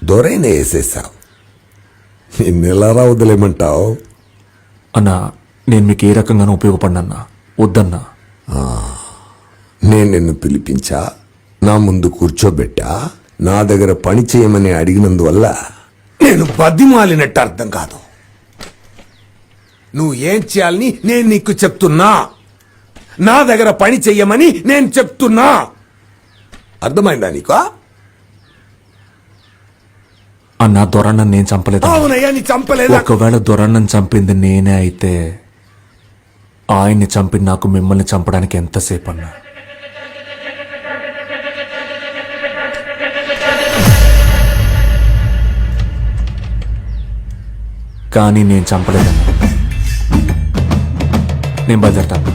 దొరైన వేసేసావు. నిన్నెలారా వదిలేమంటావు? అన్నా, నేను మీకు ఏ రకంగానూ ఉపయోగపడినన్నా వద్దన్నా. నేను నిన్ను పిలిపించా, నా ముందు కూర్చోబెట్టా, నా దగ్గర పని చేయమని అడిగినందువల్ల నేను బతిమాలినట్టు అర్థం కాదు. నువ్వు ఏం చేయాలని నేను నీకు చెప్తున్నా, నా దగ్గర పని చెయ్యమని నేను చెప్తున్నా. అర్థమైందా నీకు? అన్నా, దొరన్నను నేను చంపలేదు. అవునయ్యా, నీ చంపలేదు. ఒకవేళ దొరన్నను చంపింది నేనే అయితే ఆయన్ని చంపి నాకు మిమ్మల్ని చంపడానికి ఎంతసేపు అన్నా? కానీ నేను చంపలేదన్నా. నేను బయలుదేరతాను.